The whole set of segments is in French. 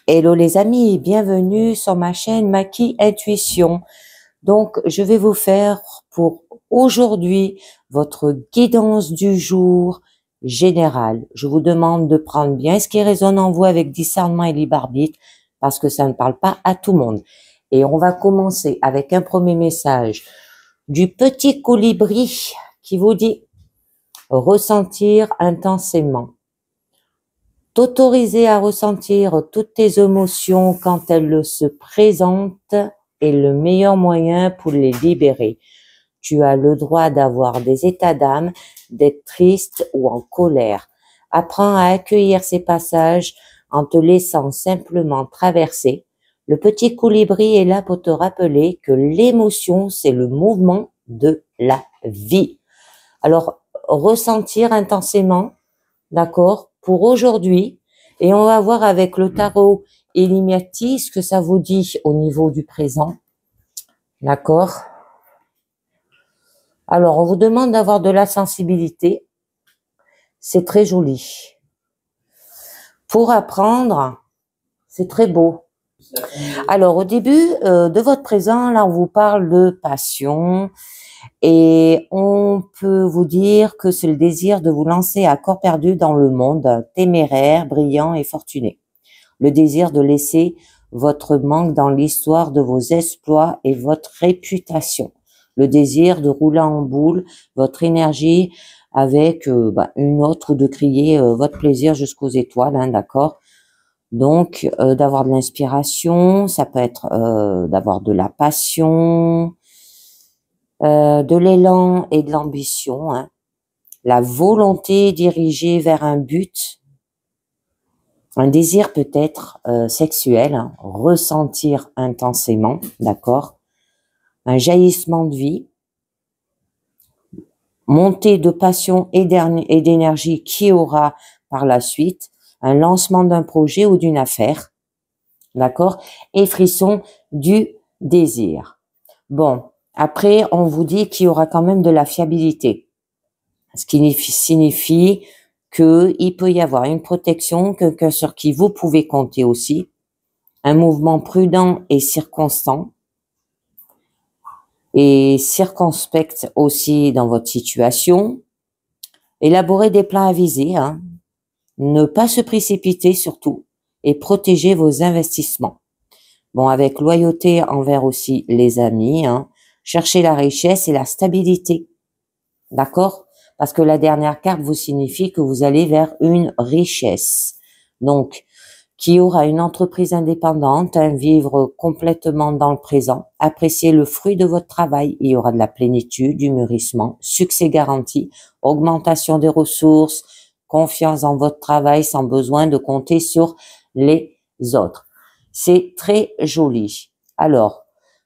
Hello les amis, bienvenue sur ma chaîne Maki Intuition. Donc, je vais vous faire pour aujourd'hui votre guidance du jour générale. Je vous demande de prendre bien ce qui résonne en vous avec discernement et libre arbitre parce que ça ne parle pas à tout le monde. Et on va commencer avec un premier message du petit colibri qui vous dit ressentir intensément. T'autoriser à ressentir toutes tes émotions quand elles se présentent est le meilleur moyen pour les libérer. Tu as le droit d'avoir des états d'âme, d'être triste ou en colère. Apprends à accueillir ces passages en te laissant simplement traverser. Le petit colibri est là pour te rappeler que l'émotion, c'est le mouvement de la vie. Alors, ressentir intensément, d'accord, pour aujourd'hui, et on va voir avec le tarot Illuminati ce que ça vous dit au niveau du présent, d'accord. Alors, on vous demande d'avoir de la sensibilité, c'est très joli. Pour apprendre, c'est très beau. Alors, au début de votre présent, là, on vous parle de passion, et on peut vous dire que c'est le désir de vous lancer à corps perdu dans le monde, téméraire, brillant et fortuné. Le désir de laisser votre manque dans l'histoire de vos exploits et votre réputation. Le désir de rouler en boule votre énergie avec une autre ou de crier votre plaisir jusqu'aux étoiles, hein, d'accord. Donc, d'avoir de l'inspiration, ça peut être d'avoir de la passion, de l'élan et de l'ambition, hein. La volonté dirigée vers un but, un désir peut-être sexuel, hein, ressentir intensément, d'accord, un jaillissement de vie, montée de passion et d'énergie qui aura par la suite un lancement d'un projet ou d'une affaire, d'accord, et frisson du désir. Bon, après, on vous dit qu'il y aura quand même de la fiabilité, ce qui signifie qu'il peut y avoir une protection, quelqu'un sur qui vous pouvez compter aussi, un mouvement prudent et circonspect aussi dans votre situation, élaborer des plans avisés, hein, ne pas se précipiter surtout, et protéger vos investissements. Bon, avec loyauté envers aussi les amis, hein, chercher la richesse et la stabilité, d'accord? Parce que la dernière carte vous signifie que vous allez vers une richesse. Donc, qui aura une entreprise indépendante, hein, vivre complètement dans le présent, apprécier le fruit de votre travail, il y aura de la plénitude, du mûrissement, succès garanti, augmentation des ressources, confiance dans votre travail sans besoin de compter sur les autres. C'est très joli. Alors,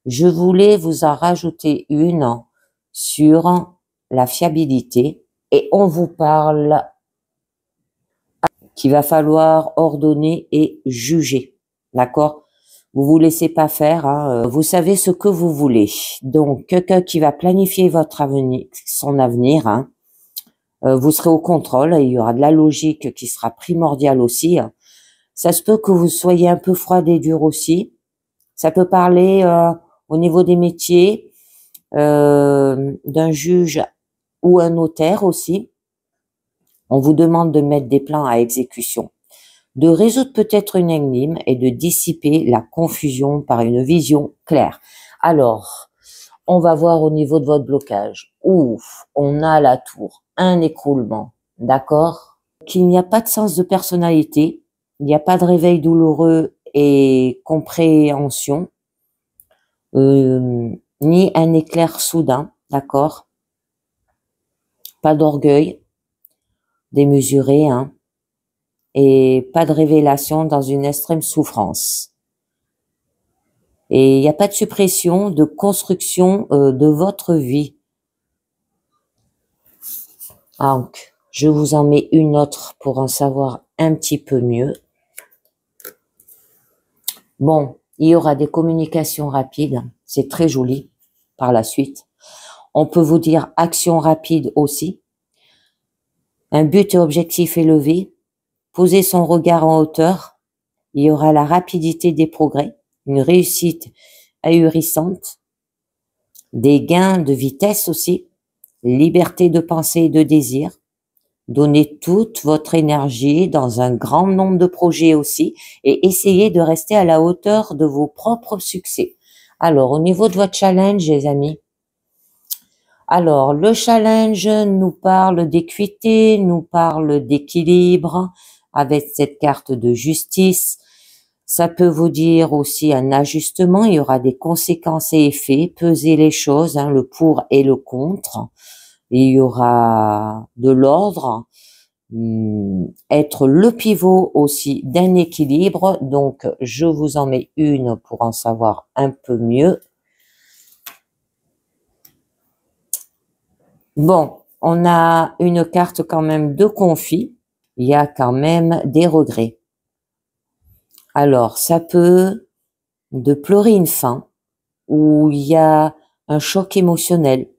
je voulais vous en rajouter une sur la fiabilité et on vous parle qu'il va falloir ordonner et juger, d'accord? Vous vous laissez pas faire, hein, vous savez ce que vous voulez. Donc, quelqu'un qui va planifier votre avenir, son avenir, hein, vous serez au contrôle, il y aura de la logique qui sera primordiale aussi. Hein. Ça se peut que vous soyez un peu froid et dur aussi. Ça peut parler au niveau des métiers, d'un juge ou un notaire aussi. On vous demande de mettre des plans à exécution, de résoudre peut-être une énigme et de dissiper la confusion par une vision claire. Alors, on va voir au niveau de votre blocage. Ouf, on a la tour, un écroulement, d'accord? Qu'il n'y a pas de sens de personnalité, il n'y a pas de réveil douloureux et compréhension, ni un éclair soudain, d'accord? Pas d'orgueil démesuré, hein? Et pas de révélation dans une extrême souffrance. Et il n'y a pas de suppression, de construction de votre vie. Donc, je vous en mets une autre pour en savoir un petit peu mieux. Bon, il y aura des communications rapides, c'est très joli par la suite. On peut vous dire action rapide aussi. Un but et objectif élevé. Poser son regard en hauteur. Il y aura la rapidité des progrès, une réussite ahurissante, des gains de vitesse aussi, liberté de pensée et de désir. Donnez toute votre énergie dans un grand nombre de projets aussi et essayez de rester à la hauteur de vos propres succès. Alors, au niveau de votre challenge, les amis, alors le challenge nous parle d'équité, nous parle d'équilibre avec cette carte de justice. Ça peut vous dire aussi un ajustement, il y aura des conséquences et effets, peser les choses, hein, le pour et le contre. Et il y aura de l'ordre, être le pivot aussi d'un équilibre. Donc, je vous en mets une pour en savoir un peu mieux. Bon, on a une carte quand même de conflit. Il y a quand même des regrets. Alors, ça peut de pleurer une fin, où il y a un choc émotionnel.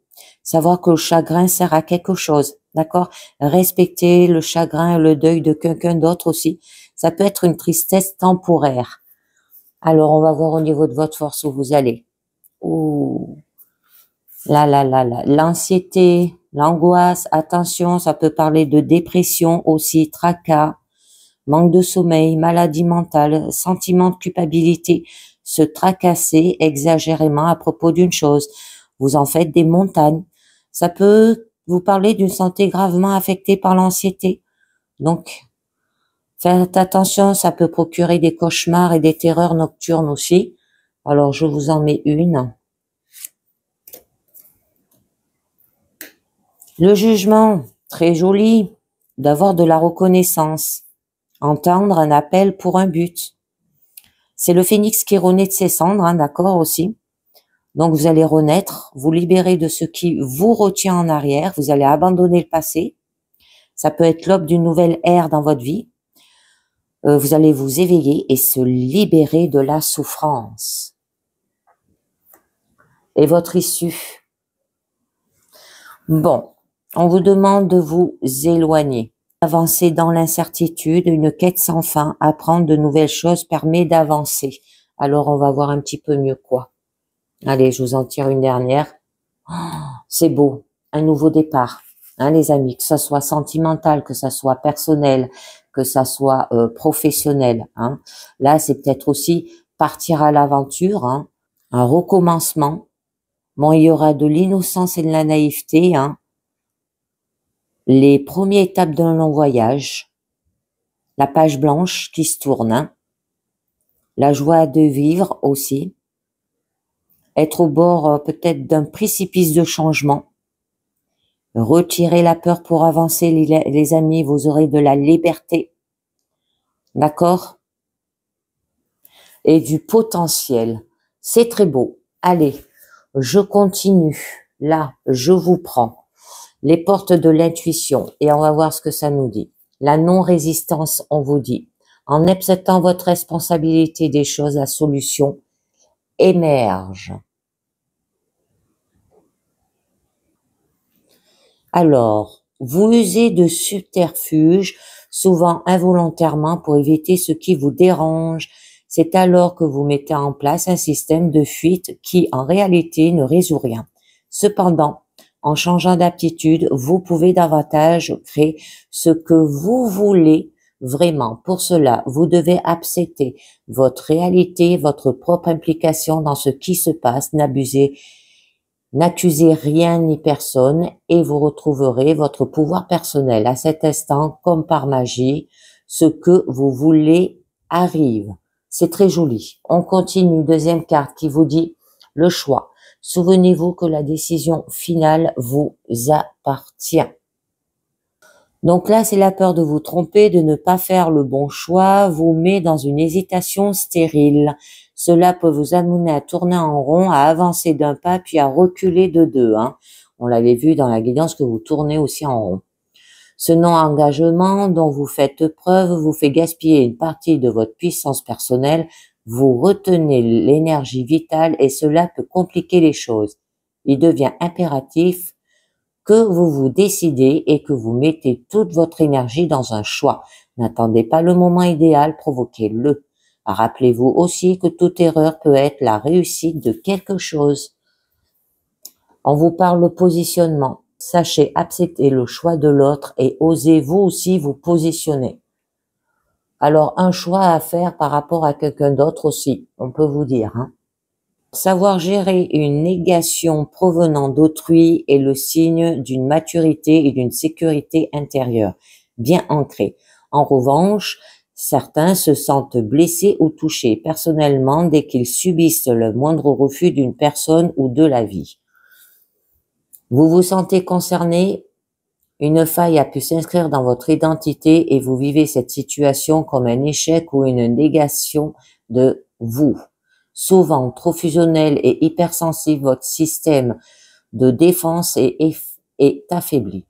Savoir que le chagrin sert à quelque chose, d'accord? Respecter le chagrin et le deuil de quelqu'un d'autre aussi. Ça peut être une tristesse temporaire. Alors, on va voir au niveau de votre force où vous allez. Ouh. Là, l'anxiété, l'angoisse, attention, ça peut parler de dépression aussi, tracas, manque de sommeil, maladie mentale, sentiment de culpabilité, se tracasser exagérément à propos d'une chose. Vous en faites des montagnes. Ça peut vous parler d'une santé gravement affectée par l'anxiété. Donc, faites attention, ça peut procurer des cauchemars et des terreurs nocturnes aussi. Alors, je vous en mets une. Le jugement, très joli, d'avoir de la reconnaissance, entendre un appel pour un but. C'est le phénix qui renaît de ses cendres, hein, d'accord aussi. Donc vous allez renaître, vous libérer de ce qui vous retient en arrière, vous allez abandonner le passé. Ça peut être l'aube d'une nouvelle ère dans votre vie. Vous allez vous éveiller et se libérer de la souffrance. Et votre issue. Bon, on vous demande de vous éloigner. Avancer dans l'incertitude, une quête sans fin, apprendre de nouvelles choses permet d'avancer. Alors on va voir un petit peu mieux quoi. Allez, je vous en tire une dernière. Oh, c'est beau, un nouveau départ, hein, les amis, que ça soit sentimental, que ça soit personnel, que ça soit professionnel. Hein. Là, c'est peut-être aussi partir à l'aventure, hein, un recommencement. Bon, il y aura de l'innocence et de la naïveté, hein. Les premières étapes d'un long voyage, la page blanche qui se tourne, hein. La joie de vivre aussi, être au bord peut-être d'un précipice de changement, retirer la peur pour avancer les amis, vous aurez de la liberté, d'accord? Et du potentiel, c'est très beau. Allez, je continue, là, je vous prends les portes de l'intuition et on va voir ce que ça nous dit. La non-résistance, on vous dit, en acceptant votre responsabilité des choses, la solution émerge. Alors, vous usez de subterfuges, souvent involontairement, pour éviter ce qui vous dérange. C'est alors que vous mettez en place un système de fuite qui, en réalité, ne résout rien. Cependant, en changeant d'aptitude, vous pouvez davantage créer ce que vous voulez vraiment. Pour cela, vous devez accepter votre réalité, votre propre implication dans ce qui se passe, n'accusez rien ni personne et vous retrouverez votre pouvoir personnel à cet instant comme par magie. Ce que vous voulez arrive. C'est très joli. On continue. Deuxième carte qui vous dit le choix. Souvenez-vous que la décision finale vous appartient. Donc là, c'est la peur de vous tromper, de ne pas faire le bon choix, vous met dans une hésitation stérile. Cela peut vous amener à tourner en rond, à avancer d'un pas, puis à reculer de deux. Hein. On l'avait vu dans la guidance que vous tournez aussi en rond. Ce non-engagement dont vous faites preuve vous fait gaspiller une partie de votre puissance personnelle, vous retenez l'énergie vitale et cela peut compliquer les choses. Il devient impératif que vous vous décidez et que vous mettez toute votre énergie dans un choix. N'attendez pas le moment idéal, provoquez-le. Rappelez-vous aussi que toute erreur peut être la réussite de quelque chose. On vous parle de positionnement. Sachez accepter le choix de l'autre et osez vous aussi vous positionner. Alors, un choix à faire par rapport à quelqu'un d'autre aussi, on peut vous dire. Savoir gérer une négation provenant d'autrui est le signe d'une maturité et d'une sécurité intérieure, bien ancrée. En revanche, certains se sentent blessés ou touchés personnellement dès qu'ils subissent le moindre refus d'une personne ou de la vie. Vous vous sentez concerné? Une faille a pu s'inscrire dans votre identité et vous vivez cette situation comme un échec ou une négation de vous. Souvent trop fusionnel et hypersensible, votre système de défense est affaibli.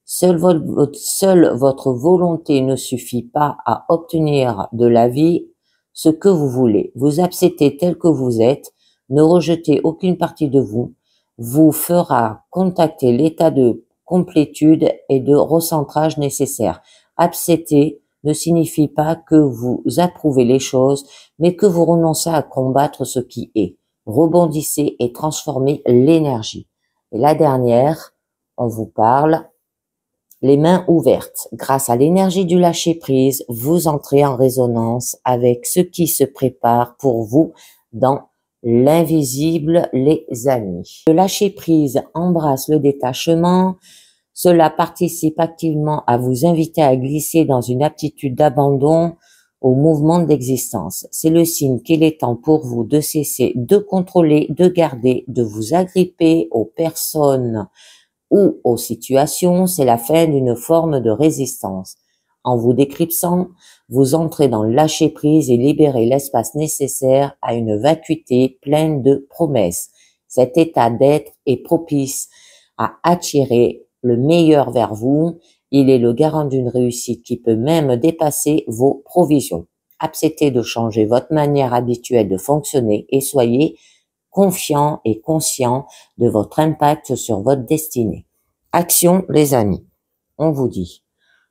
Seule votre volonté ne suffit pas à obtenir de la vie ce que vous voulez. Vous acceptez tel que vous êtes, ne rejetez aucune partie de vous, vous fera contacter l'état de complétude et de recentrage nécessaire. Accepter ne signifie pas que vous approuvez les choses, mais que vous renoncez à combattre ce qui est. Rebondissez et transformez l'énergie. Et la dernière, on vous parle les mains ouvertes. Grâce à l'énergie du lâcher-prise, vous entrez en résonance avec ce qui se prépare pour vous dans l'invisible, les amis. Le lâcher-prise embrasse le détachement. Cela participe activement à vous inviter à glisser dans une attitude d'abandon au mouvement d'existence. C'est le signe qu'il est temps pour vous de cesser de contrôler, de garder, de vous agripper aux personnes ou aux situations. C'est la fin d'une forme de résistance. En vous décryptant, vous entrez dans le lâcher-prise et libérez l'espace nécessaire à une vacuité pleine de promesses. Cet état d'être est propice à attirer le meilleur vers vous. Il est le garant d'une réussite qui peut même dépasser vos provisions. Acceptez de changer votre manière habituelle de fonctionner et soyez confiant et conscient de votre impact sur votre destinée. Action, les amis. On vous dit,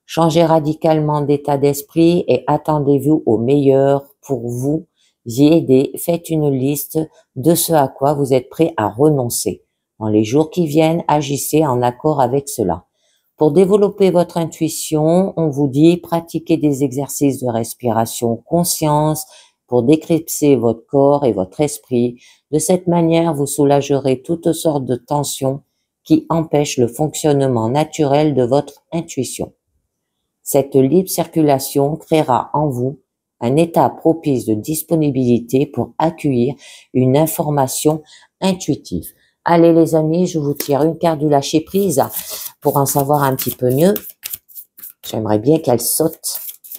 changez radicalement d'état d'esprit et attendez-vous au meilleur pour vous y aider. Faites une liste de ce à quoi vous êtes prêt à renoncer. Dans les jours qui viennent, agissez en accord avec cela. Pour développer votre intuition, on vous dit pratiquez des exercices de respiration conscience pour décrypter votre corps et votre esprit. De cette manière, vous soulagerez toutes sortes de tensions qui empêchent le fonctionnement naturel de votre intuition. Cette libre circulation créera en vous un état propice de disponibilité pour accueillir une information intuitive. Allez les amis, je vous tire une carte du lâcher prise pour en savoir un petit peu mieux. J'aimerais bien qu'elle saute,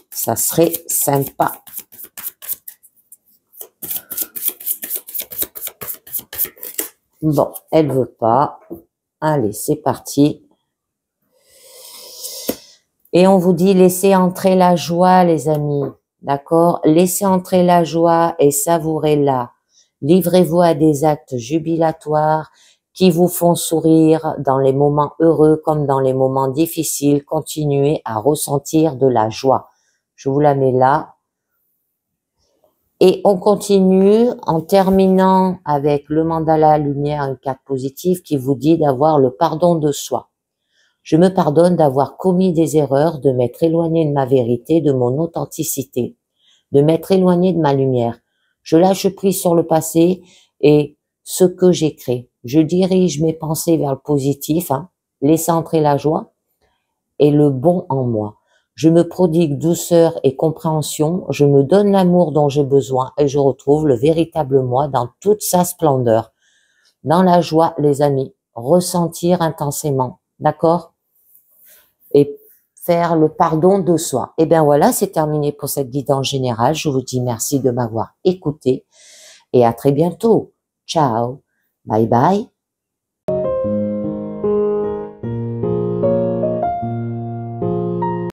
ça serait sympa. Bon, elle veut pas. Allez, c'est parti. Et on vous dit laissez entrer la joie les amis, d'accord? Laissez entrer la joie et savourez-la. Livrez-vous à des actes jubilatoires qui vous font sourire dans les moments heureux comme dans les moments difficiles. Continuez à ressentir de la joie. Je vous la mets là. Et on continue en terminant avec le mandala lumière, une carte positive qui vous dit d'avoir le pardon de soi. Je me pardonne d'avoir commis des erreurs, de m'être éloigné de ma vérité, de mon authenticité, de m'être éloigné de ma lumière. Je lâche prise sur le passé et ce que j'ai créé. Je dirige mes pensées vers le positif, laissez entrer la joie et le bon en moi. Je me prodigue douceur et compréhension, je me donne l'amour dont j'ai besoin et je retrouve le véritable moi dans toute sa splendeur. Dans la joie, les amis, ressentir intensément, d'accord? Et faire le pardon de soi. Et bien voilà, c'est terminé pour cette guidance générale. Je vous dis merci de m'avoir écouté et à très bientôt. Ciao, bye bye.